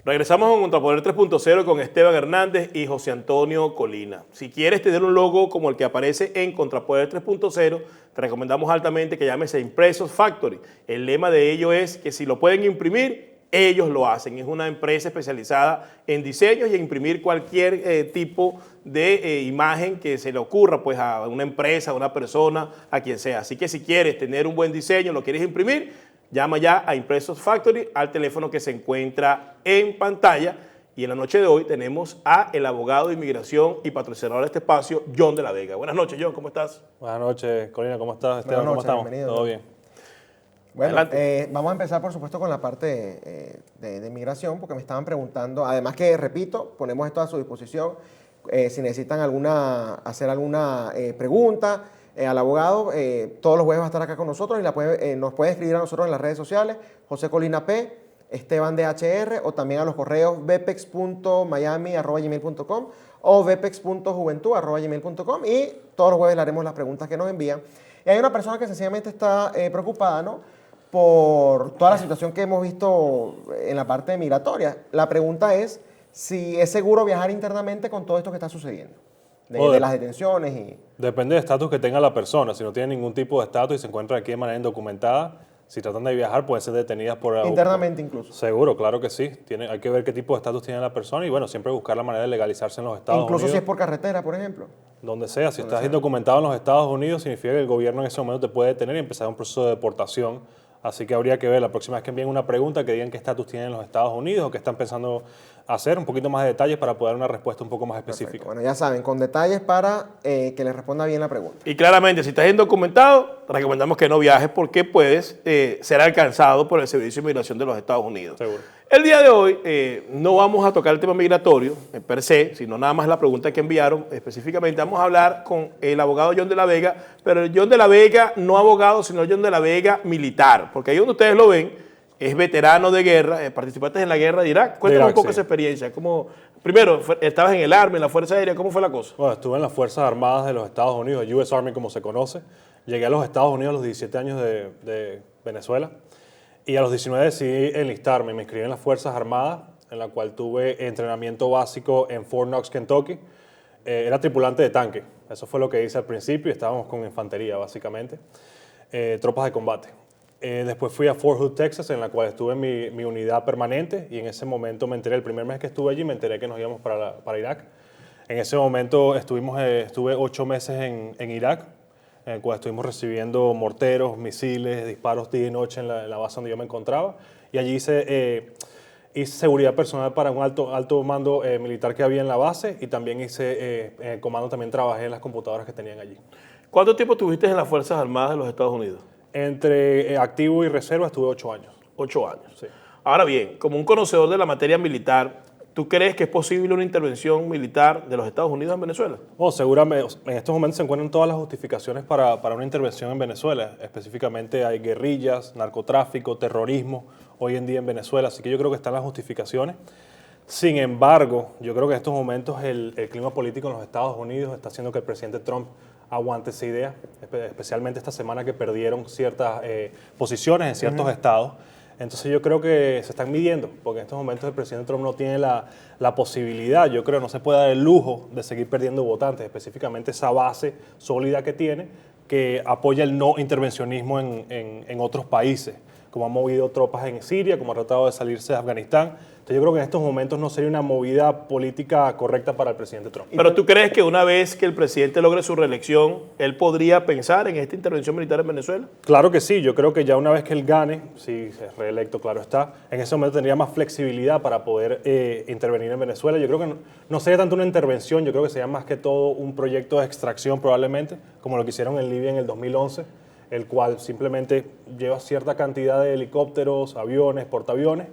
Regresamos con Contrapoder 3.0 con Esteban Hernández y José Antonio Colina. Si quieres tener un logo como el que aparece en Contrapoder 3.0, te recomendamos altamente que llames a Impresos Factory. El lema de ello es que si lo pueden imprimir, ellos lo hacen. Es una empresa especializada en diseños y en imprimir cualquier tipo de imagen que se le ocurra pues, a una empresa, a una persona, a quien sea. Así que si quieres tener un buen diseño, lo quieres imprimir, llama ya a Impresos Factory al teléfono que se encuentra en pantalla. Y en la noche de hoy tenemos a el abogado de inmigración y patrocinador de este espacio, John de la Vega. Buenas noches, John, ¿cómo estás? Buenas noches, Colina, ¿cómo estás? Esteban, ¿cómo estamos? ¿Todo bien? Bueno, vamos a empezar, por supuesto, con la parte de inmigración, porque me estaban preguntando, además que, repito, ponemos esto a su disposición, si necesitan hacer alguna pregunta al abogado, todos los jueves va a estar acá con nosotros y nos puede escribir a nosotros en las redes sociales, José Colina P, Esteban DHR, o también a los correos vepex.miami@gmail.com o vepex.juventud@gmail.com, y todos los jueves le haremos las preguntas que nos envían. Y hay una persona que sencillamente está preocupada, ¿no?, por toda la situación que hemos visto en la parte migratoria. La pregunta es si es seguro viajar internamente con todo esto que está sucediendo, de las detenciones y... Depende del estatus que tenga la persona. Si no tiene ningún tipo de estatus y se encuentra aquí de manera indocumentada, si tratan de viajar pueden ser detenidas por... Internamente incluso. Seguro, claro que sí. Hay que ver qué tipo de estatus tiene la persona y bueno, siempre buscar la manera de legalizarse en los Estados Unidos. Incluso si es por carretera, por ejemplo. Donde sea. Si estás indocumentado en los Estados Unidos, significa que el gobierno en ese momento te puede detener y empezar un proceso de deportación. Así que habría que ver la próxima vez que envíen una pregunta que digan qué estatus tienen en los Estados Unidos o qué están pensando hacer, un poquito más de detalles para poder dar una respuesta un poco más específica. Perfecto. Bueno, ya saben, con detalles para que les responda bien la pregunta. Y claramente, si estás indocumentado, recomendamos que no viajes porque puedes ser alcanzado por el Servicio de Inmigración de los Estados Unidos. Seguro. El día de hoy no vamos a tocar el tema migratorio per se, sino nada más la pregunta que enviaron. Específicamente vamos a hablar con el abogado John de la Vega, pero el John de la Vega no abogado, sino John de la Vega militar, porque ahí donde ustedes lo ven, es veterano de guerra, participaste en la guerra de Irak. Cuéntanos un poco esa experiencia. Primero, estabas en el Army, en la Fuerza Aérea, ¿cómo fue la cosa? Bueno, estuve en las Fuerzas Armadas de los Estados Unidos, US Army como se conoce. Llegué a los Estados Unidos a los 17 años de Venezuela. Y a los 19 decidí enlistarme, me inscribí en las Fuerzas Armadas, en la cual tuve entrenamiento básico en Fort Knox, Kentucky. Era tripulante de tanque, eso fue lo que hice al principio, estábamos con infantería básicamente, tropas de combate. Después fui a Fort Hood, Texas, en la cual estuve en mi unidad permanente y en ese momento me enteré, el primer mes que estuve allí, me enteré que nos íbamos para Irak. En ese momento estuve 8 meses en Irak, en el cual estuvimos recibiendo morteros, misiles, disparos día y noche en la base donde yo me encontraba. Y allí hice seguridad personal para un alto mando militar que había en la base y también en el comando también trabajé en las computadoras que tenían allí. ¿Cuánto tiempo estuviste en las Fuerzas Armadas de los Estados Unidos? Entre activo y reserva estuve 8 años. 8 años. Sí. Ahora bien, como un conocedor de la materia militar, ¿tú crees que es posible una intervención militar de los Estados Unidos en Venezuela? Bueno, seguramente en estos momentos se encuentran todas las justificaciones para una intervención en Venezuela. Específicamente hay guerrillas, narcotráfico, terrorismo hoy en día en Venezuela, así que yo creo que están las justificaciones. Sin embargo, yo creo que en estos momentos el clima político en los Estados Unidos está haciendo que el presidente Trump aguante esa idea, especialmente esta semana que perdieron ciertas posiciones en ciertos estados. Entonces yo creo que se están midiendo, porque en estos momentos el presidente Trump no tiene la posibilidad, yo creo, no se puede dar el lujo de seguir perdiendo votantes, específicamente esa base sólida que tiene, que apoya el no intervencionismo en otros países, como han movido tropas en Siria, como ha tratado de salirse de Afganistán. Entonces yo creo que en estos momentos no sería una movida política correcta para el presidente Trump. Pero ¿tú crees que una vez que el presidente logre su reelección, él podría pensar en esta intervención militar en Venezuela? Claro que sí, yo creo que ya una vez que él gane, si es reelecto, claro está, en ese momento tendría más flexibilidad para poder intervenir en Venezuela. Yo creo que no sería tanto una intervención, yo creo que sería más que todo un proyecto de extracción probablemente, como lo que hicieron en Libia en el 2011, el cual simplemente lleva cierta cantidad de helicópteros, aviones, portaaviones,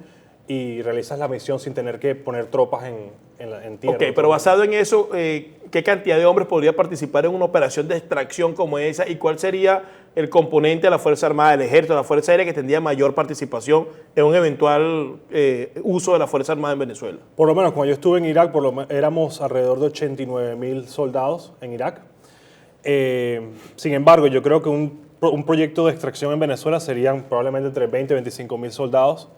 y realizas la misión sin tener que poner tropas en tierra. Ok, pero basado en eso, ¿qué cantidad de hombres podría participar en una operación de extracción como esa? ¿Y cuál sería el componente de la Fuerza Armada, del Ejército, de la Fuerza Aérea que tendría mayor participación en un eventual uso de la Fuerza Armada en Venezuela? Por lo menos, cuando yo estuve en Irak, éramos alrededor de 89,000 soldados en Irak. Sin embargo, yo creo que un proyecto de extracción en Venezuela serían probablemente entre 20 y 25,000 soldados.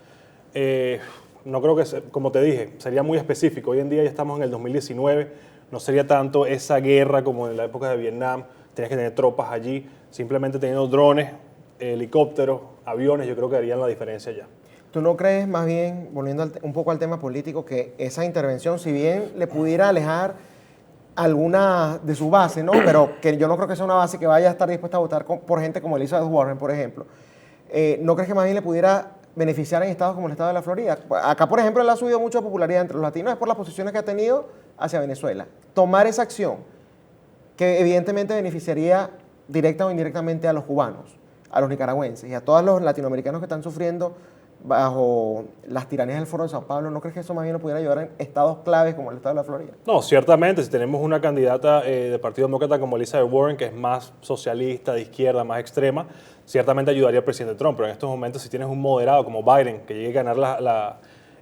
no creo que, como te dije, sería muy específico. Hoy en día ya estamos en el 2019, no sería tanto esa guerra como en la época de Vietnam, tienes que tener tropas allí, simplemente teniendo drones, helicópteros, aviones, yo creo que harían la diferencia ya. ¿Tú no crees, más bien, volviendo un poco al tema político, que esa intervención, si bien le pudiera alejar alguna de su base, ¿no? Pero que yo no creo que sea una base que vaya a estar dispuesta a votar por gente como Elizabeth Warren, por ejemplo, ¿no crees que más bien le pudiera beneficiar en estados como el estado de la Florida? Acá, por ejemplo, él ha subido mucho popularidad entre los latinos es por las posiciones que ha tenido hacia Venezuela. Tomar esa acción, que evidentemente beneficiaría directa o indirectamente a los cubanos, a los nicaragüenses y a todos los latinoamericanos que están sufriendo bajo las tiranías del Foro de Sao Paulo, ¿no crees que eso más bien nos pudiera ayudar en estados claves como el estado de la Florida? No, ciertamente, si tenemos una candidata del Partido Demócrata como Elizabeth Warren, que es más socialista, de izquierda, más extrema, ciertamente ayudaría al presidente Trump, pero en estos momentos si tienes un moderado como Biden, que llegue a ganar la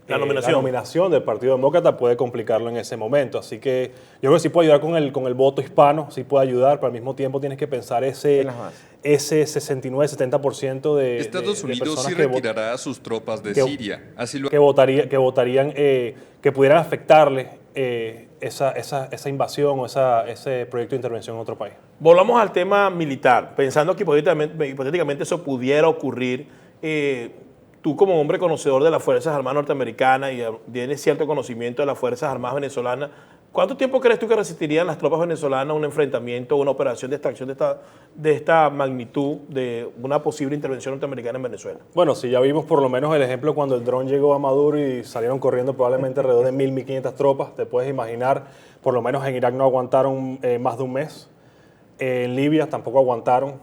nominación del Partido Demócrata, puede complicarlo en ese momento. Así que yo creo que sí puede ayudar con el voto hispano, sí puede ayudar, pero al mismo tiempo tienes que pensar ese 69-70% de Estados Unidos personas sí retirará a sus tropas de Siria. Así lo que votarían, que pudieran afectarle esa invasión o ese proyecto de intervención en otro país. Volvamos al tema militar, pensando que hipotéticamente eso pudiera ocurrir. Tú como hombre conocedor de las Fuerzas Armadas norteamericanas y tienes cierto conocimiento de las Fuerzas Armadas venezolanas, ¿cuánto tiempo crees tú que resistirían las tropas venezolanas a un enfrentamiento o una operación de extracción de esta magnitud de una posible intervención norteamericana en Venezuela? Bueno, si ya vimos por lo menos el ejemplo cuando el dron llegó a Maduro y salieron corriendo probablemente alrededor de 1.000, 1.500 tropas, te puedes imaginar, por lo menos en Irak no aguantaron más de un mes, en Libia tampoco aguantaron,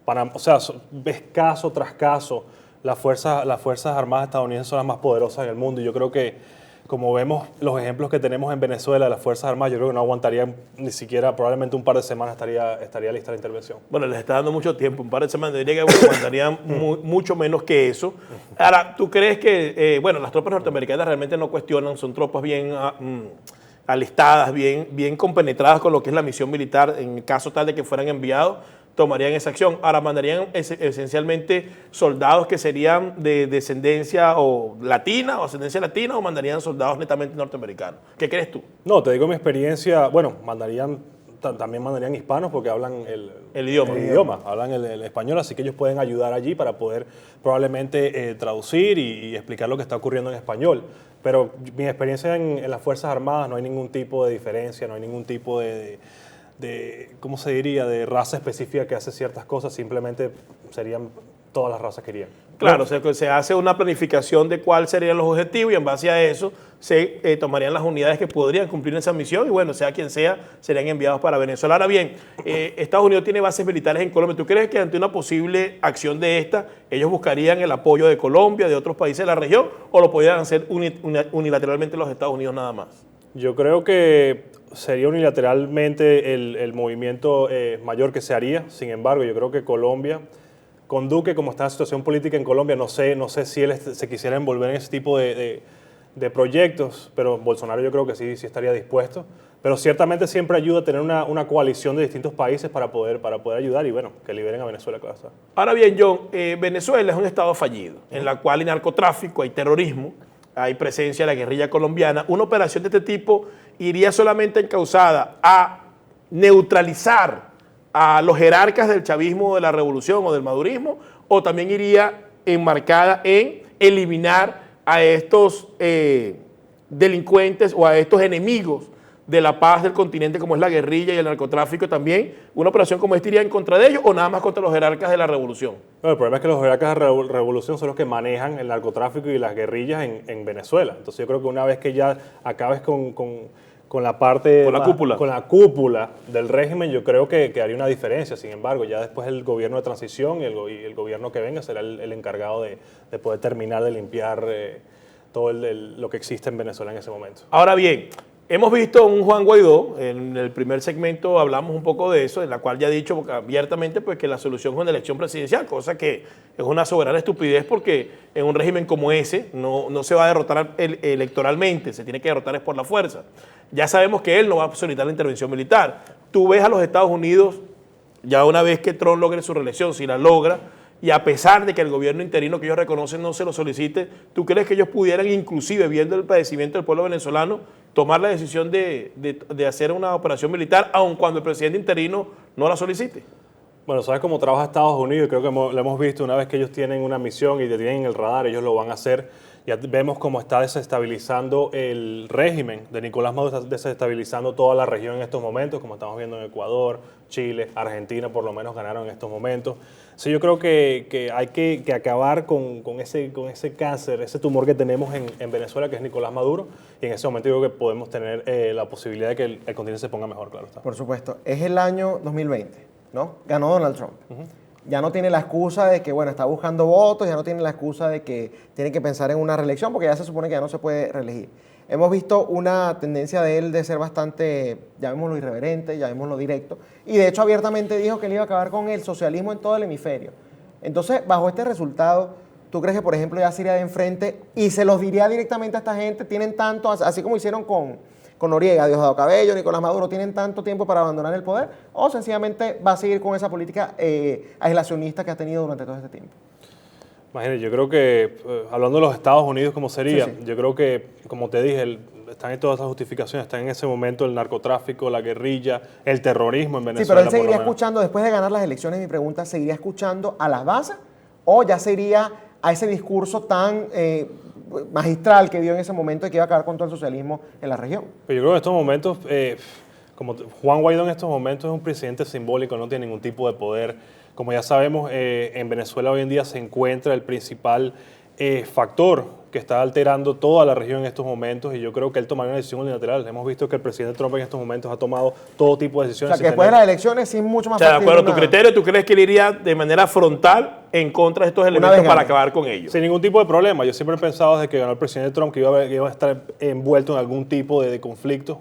o sea, ves caso tras caso. Las Fuerzas Armadas estadounidenses son las más poderosas en el mundo y yo creo que, como vemos los ejemplos que tenemos en Venezuela, las Fuerzas Armadas, yo creo que no aguantarían ni siquiera, probablemente un par de semanas estaría lista la intervención. Bueno, les está dando mucho tiempo, un par de semanas, diría que aguantarían mucho menos que eso. Ahora, ¿tú crees que, las tropas norteamericanas realmente no cuestionan, son tropas bien alistadas, bien compenetradas con lo que es la misión militar, en caso tal de que fueran enviados? Tomarían esa acción. Ahora, mandarían esencialmente soldados que serían de descendencia latina o ascendencia latina, o mandarían soldados netamente norteamericanos. ¿Qué crees tú? No, te digo mi experiencia, también mandarían hispanos porque hablan el idioma, hablan el español, así que ellos pueden ayudar allí para poder probablemente traducir y explicar lo que está ocurriendo en español. Pero mi experiencia en las Fuerzas Armadas no hay ningún tipo de diferencia, no hay ningún tipo de ¿cómo se diría?, de raza específica que hace ciertas cosas, simplemente serían todas las razas que irían. Claro, o sea, que se hace una planificación de cuáles serían los objetivos y en base a eso se tomarían las unidades que podrían cumplir esa misión y bueno, sea quien sea, serían enviados para Venezuela. Ahora bien, Estados Unidos tiene bases militares en Colombia. ¿Tú crees que ante una posible acción de esta, ellos buscarían el apoyo de Colombia, de otros países de la región, o lo podrían hacer unilateralmente los Estados Unidos nada más? Yo creo que sería unilateralmente el movimiento mayor que se haría. Sin embargo, yo creo que Colombia, con Duque, como está la situación política en Colombia, no sé si él se quisiera envolver en ese tipo de proyectos, pero Bolsonaro yo creo que sí estaría dispuesto. Pero ciertamente siempre ayuda a tener una coalición de distintos países para poder ayudar y bueno, que liberen a Venezuela. Claro. Ahora bien, John, Venezuela es un estado fallido, en la cual hay narcotráfico, hay terrorismo, hay presencia de la guerrilla colombiana. Una operación de este tipo iría solamente encauzada a neutralizar a los jerarcas del chavismo, de la revolución o del madurismo, o también iría enmarcada en eliminar a estos delincuentes o a estos enemigos de la paz del continente, como es la guerrilla y el narcotráfico también. ¿Una operación como esta iría en contra de ellos o nada más contra los jerarcas de la revolución? Bueno, el problema es que los jerarcas de la revolución son los que manejan el narcotráfico y las guerrillas en Venezuela. Entonces yo creo que una vez que ya acabes con la parte... Con la cúpula del régimen, yo creo que haría una diferencia. Sin embargo, ya después el gobierno de transición y el gobierno que venga será el encargado de poder terminar de limpiar todo lo que existe en Venezuela en ese momento. Ahora bien, hemos visto un Juan Guaidó, en el primer segmento hablamos un poco de eso, en la cual ya ha dicho abiertamente pues, que la solución es una elección presidencial, cosa que es una soberana estupidez porque en un régimen como ese no se va a derrotar electoralmente, se tiene que derrotar es por la fuerza. Ya sabemos que él no va a solicitar la intervención militar. Tú ves a los Estados Unidos, ya una vez que Trump logre su reelección, si la logra, y a pesar de que el gobierno interino que ellos reconocen no se lo solicite, ¿tú crees que ellos pudieran, inclusive viendo el padecimiento del pueblo venezolano, tomar la decisión de hacer una operación militar, aun cuando el presidente interino no la solicite? Bueno, sabes cómo trabaja Estados Unidos, creo que lo hemos visto una vez que ellos tienen una misión y te tienen el radar, ellos lo van a hacer. Ya vemos cómo está desestabilizando el régimen de Nicolás Maduro, está desestabilizando toda la región en estos momentos, como estamos viendo en Ecuador, Chile, Argentina, por lo menos ganaron en estos momentos. Sí, yo creo que hay que acabar con ese cáncer, ese tumor que tenemos en Venezuela, que es Nicolás Maduro, y en ese momento yo creo que podemos tener la posibilidad de que el continente se ponga mejor, claro está. Por supuesto. Es el año 2020, ¿no? Ganó Donald Trump. Ya no tiene la excusa de que, bueno, está buscando votos, ya no tiene la excusa de que tiene que pensar en una reelección, porque ya se supone que ya no se puede reelegir. Hemos visto una tendencia de él de ser bastante, llamémoslo irreverente, llamémoslo directo, y de hecho abiertamente dijo que él iba a acabar con el socialismo en todo el hemisferio. Entonces, bajo este resultado, ¿tú crees que, por ejemplo, ya se iría de enfrente y se los diría directamente a esta gente? Tienen tanto, así como hicieron con Noriega, Diosdado Cabello, Nicolás Maduro, ¿tienen tanto tiempo para abandonar el poder? ¿O sencillamente va a seguir con esa política aislacionista que ha tenido durante todo este tiempo? Imagínate, yo creo que, hablando de los Estados Unidos como sería, Sí. yo creo que, como te dije, están en todas las justificaciones, están en ese momento el narcotráfico, la guerrilla, el terrorismo en Venezuela. Sí, pero él por lo seguiría menos. escuchando, después de ganar las elecciones, mi pregunta, ¿seguiría escuchando a las bases o ya se iría a ese discurso tan magistral que dio en ese momento de que iba a acabar con todo el socialismo en la región? Pero yo creo que en estos momentos, Juan Guaidó en estos momentos es un presidente simbólico, no tiene ningún tipo de poder. Como ya sabemos, en Venezuela hoy en día se encuentra el principal factor que está alterando toda la región en estos momentos, y yo creo que él tomará una decisión unilateral. Hemos visto que el presidente Trump en estos momentos ha tomado todo tipo de O decisiones. sea, que después de las elecciones sí es mucho más O sea, de acuerdo a tu factible criterio, ¿tú crees que él iría de manera frontal en contra de estos elementos vez para gane. acabar con ellos? Sin ningún tipo de problema. Yo siempre he pensado desde que ganó el presidente Trump que iba a estar envuelto en algún tipo de conflicto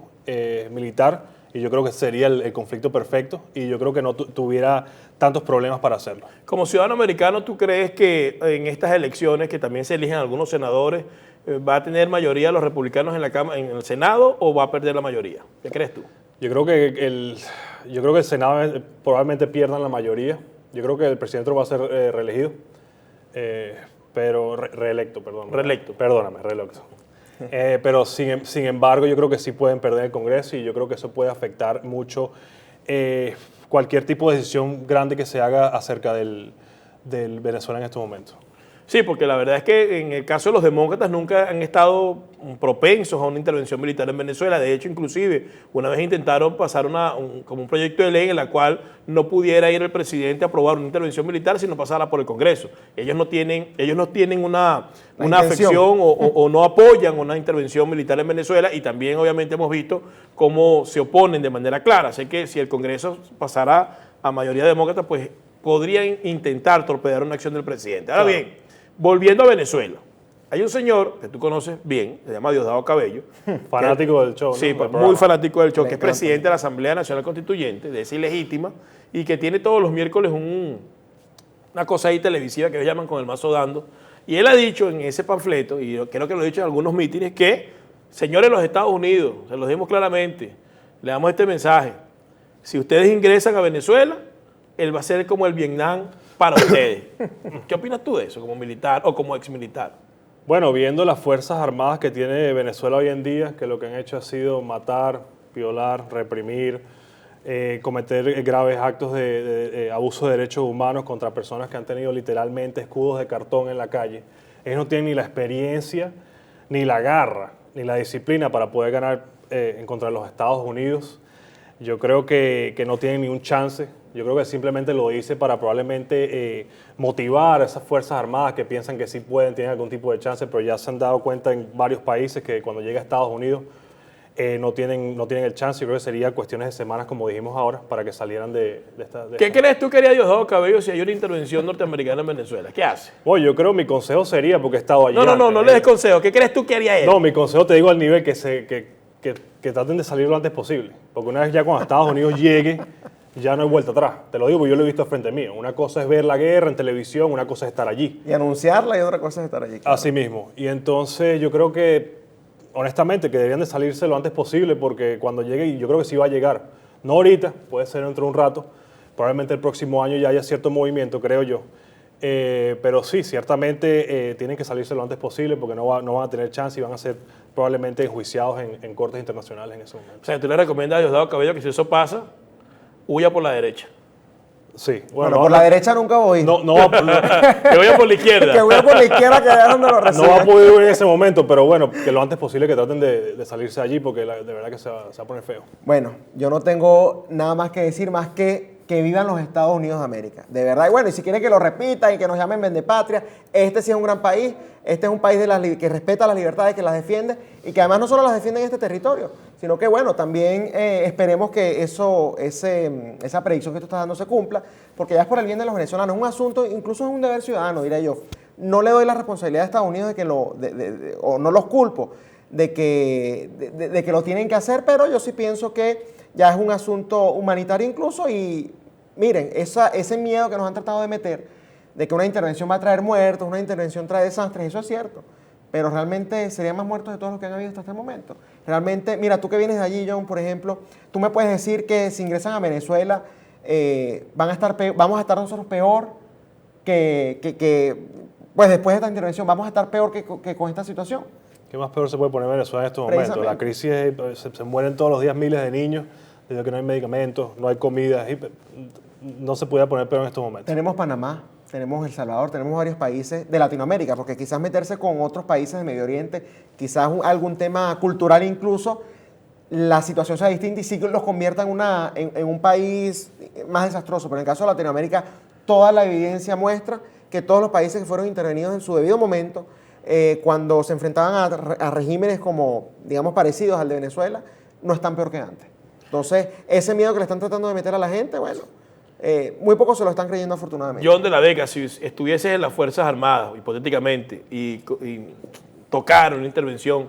militar, y yo creo que sería el conflicto perfecto, y yo creo que no tuviera tantos problemas para hacerlo. Como ciudadano americano, ¿tú crees que en estas elecciones, que también se eligen algunos senadores, va a tener mayoría los republicanos en la Cámara, en el Senado, o va a perder la mayoría? ¿Qué crees tú? Yo creo que el Senado probablemente pierdan la mayoría. Yo creo que el presidente Trump va a ser reelegido, pero reelecto, perdón. Reelecto. Perdóname, reelecto. Pero sin embargo, yo creo que sí pueden perder el Congreso, y yo creo que eso puede afectar mucho cualquier tipo de decisión grande que se haga acerca del Venezuela en estos momentos. Sí, porque la verdad es que en el caso de los demócratas nunca han estado propensos a una intervención militar en Venezuela. De hecho, inclusive, una vez intentaron pasar como un proyecto de ley en la cual no pudiera ir el presidente a aprobar una intervención militar si no pasara por el Congreso. Ellos no tienen una afección o no apoyan una intervención militar en Venezuela, y también obviamente hemos visto cómo se oponen de manera clara. Así que si el Congreso pasara a mayoría demócrata, pues podrían intentar torpedear una acción del presidente. Ahora bien, volviendo a Venezuela, hay un señor que tú conoces bien, se llama Diosdado Cabello. Fanático del show, ¿no? Sí, Del pues, programa. muy fanático del show, Le que es encanta. presidente de la Asamblea Nacional Constituyente, de esa ilegítima, y que tiene todos los miércoles una cosa ahí televisiva que ellos llaman Con el Mazo Dando. Y él ha dicho en ese panfleto, y yo creo que lo ha dicho en algunos mítines, que, señores de los Estados Unidos, se los dimos claramente, le damos este mensaje: si ustedes ingresan a Venezuela, él va a ser como el Vietnam para ustedes. ¿Qué opinas tú de eso, como militar o como exmilitar? Bueno, viendo las Fuerzas Armadas que tiene Venezuela hoy en día, que lo que han hecho ha sido matar, violar, reprimir, cometer graves actos de abuso de derechos humanos contra personas que han tenido literalmente escudos de cartón en la calle. Ellos no tienen ni la experiencia, ni la garra, ni la disciplina para poder ganar en contra de los Estados Unidos. Yo creo que no tienen ni un chance. Yo creo que simplemente lo hice para probablemente motivar a esas Fuerzas Armadas que piensan que sí pueden, tienen algún tipo de chance, pero ya se han dado cuenta en varios países que cuando llega a Estados Unidos no tienen el chance. Yo creo que sería cuestiones de semanas, como dijimos ahora, para que salieran de esta... ¿Qué crees tú que haría Diosdado Cabello si hay una intervención norteamericana en Venezuela? ¿Qué hace? Bueno, yo creo mi consejo sería, porque he estado allí No antes, le des consejo. ¿Qué crees tú que haría él? No, mi consejo te digo al nivel que traten de salir lo antes posible. Porque una vez ya cuando Estados Unidos llegue, ya no hay vuelta atrás. Te lo digo porque yo lo he visto frente a mí. Una cosa es ver la guerra en televisión, una cosa es estar allí. Y anunciarla, y otra cosa es estar allí. claro. Así mismo. Y entonces yo creo que, honestamente, que deberían de salirse lo antes posible, porque cuando llegue, y yo creo que sí va a llegar, no ahorita, puede ser dentro de un rato, probablemente el próximo año ya haya cierto movimiento, creo yo. Pero sí, ciertamente tienen que salirse lo antes posible porque no van a tener chance y van a ser probablemente enjuiciados en cortes internacionales en ese momento. O sea, tú le recomiendas a Diosdado Cabello que si eso pasa, huya por la derecha. Sí. Bueno, por la derecha nunca voy. No va que vaya por la izquierda. Que voy por la izquierda, que es donde lo reciben. No va a poder ir en ese momento, pero bueno, que lo antes posible que traten de salirse allí porque de verdad que se va a poner feo. Bueno, yo no tengo nada más que decir más que vivan los Estados Unidos de América. De verdad, y bueno, y si quieren que lo repitan y que nos llamen vendepatria, este sí es un gran país, este es un país que respeta las libertades, que las defiende y que además no solo las defiende en este territorio, sino que bueno, también esperemos que esa predicción que tú estás dando se cumpla, porque ya es por el bien de los venezolanos, es un asunto, incluso es un deber ciudadano, diría yo. No le doy la responsabilidad a Estados Unidos de que o no los culpo de que lo tienen que hacer, pero yo sí pienso que ya es un asunto humanitario incluso y miren, ese miedo que nos han tratado de meter de que una intervención va a traer muertos, una intervención trae desastres, eso es cierto, pero realmente serían más muertos de todos los que han habido hasta este momento. Realmente, mira, tú que vienes de allí, John, por ejemplo, tú me puedes decir que si ingresan a Venezuela vamos a estar nosotros peor pues después de esta intervención, vamos a estar peor que con esta situación. ¿Qué más peor se puede poner Venezuela en estos momentos? La crisis se mueren todos los días miles de niños, debido a que no hay medicamentos, no hay comida, no se puede poner peor en estos momentos. Tenemos Panamá, tenemos El Salvador, tenemos varios países de Latinoamérica, porque quizás meterse con otros países de Medio Oriente, quizás algún tema cultural incluso, la situación sea distinta y sí los convierta en un país más desastroso. Pero en el caso de Latinoamérica, toda la evidencia muestra que todos los países que fueron intervenidos en su debido momento, cuando se enfrentaban a regímenes como, digamos, parecidos al de Venezuela, no están peor que antes. Entonces, ese miedo que le están tratando de meter a la gente, bueno, muy pocos se lo están creyendo afortunadamente. John de la Vega, si estuvieses en las Fuerzas Armadas, hipotéticamente, y tocaron una intervención,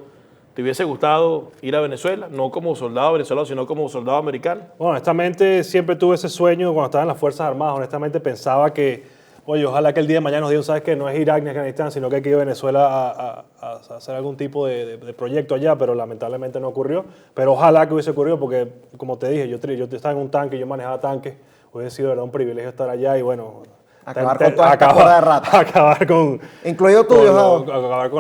¿te hubiese gustado ir a Venezuela? No como soldado venezolano, sino como soldado americano. Bueno, honestamente, siempre tuve ese sueño cuando estaba en las Fuerzas Armadas. Honestamente, pensaba que, oye, ojalá que el día de mañana nos digan, ¿sabes qué? No es Irak ni Afganistán, sino que hay que ir a Venezuela a hacer algún tipo de proyecto allá, pero lamentablemente no ocurrió. Pero ojalá que hubiese ocurrido, porque, como te dije, yo estaba en un tanque, yo manejaba tanques, hubiese sido, de verdad, un privilegio estar allá y, bueno... Acabar con toda esta joda de rata. Acabar con... Incluido tú, Diosdado. Acabar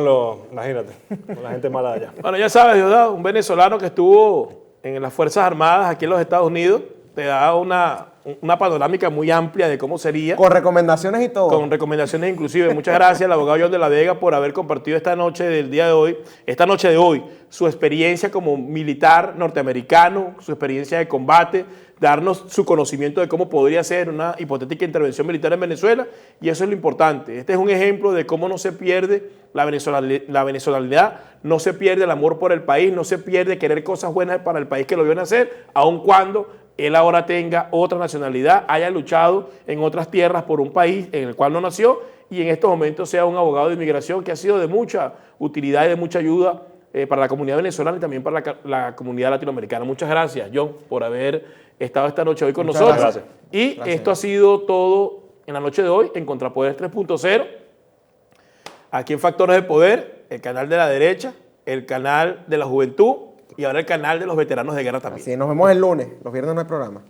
imagínate, con la gente mala de allá. Bueno, ya sabes, Diosdado, un venezolano que estuvo en las Fuerzas Armadas aquí en los Estados Unidos, te da una panorámica muy amplia de cómo sería. Con recomendaciones y todo. Con recomendaciones inclusive. Muchas gracias al abogado John de la Vega por haber compartido esta noche de hoy, su experiencia como militar norteamericano, su experiencia de combate, darnos su conocimiento de cómo podría ser una hipotética intervención militar en Venezuela, y eso es lo importante. Este es un ejemplo de cómo no se pierde la venezolanidad, no se pierde el amor por el país, no se pierde querer cosas buenas para el país que lo vio nacer, aun cuando él ahora tenga otra nacionalidad, haya luchado en otras tierras por un país en el cual no nació y en estos momentos sea un abogado de inmigración que ha sido de mucha utilidad y de mucha ayuda para la comunidad venezolana y también para la comunidad latinoamericana. Muchas gracias, John, por haber estado esta noche hoy con nosotros. Gracias. Y Gracias. esto ha sido todo en la noche de hoy en Contrapoder 3.0, aquí en Factores de Poder, el canal de la derecha, el canal de la juventud, y ahora el canal de los veteranos de guerra también. Así, nos vemos el lunes. Los viernes no hay programa.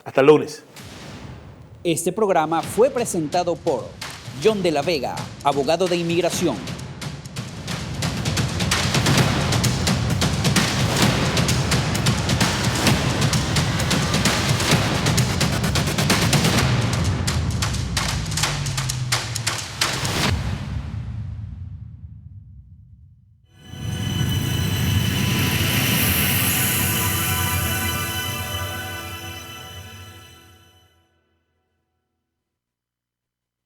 Hasta el lunes. Este programa fue presentado por John de la Vega, abogado de inmigración.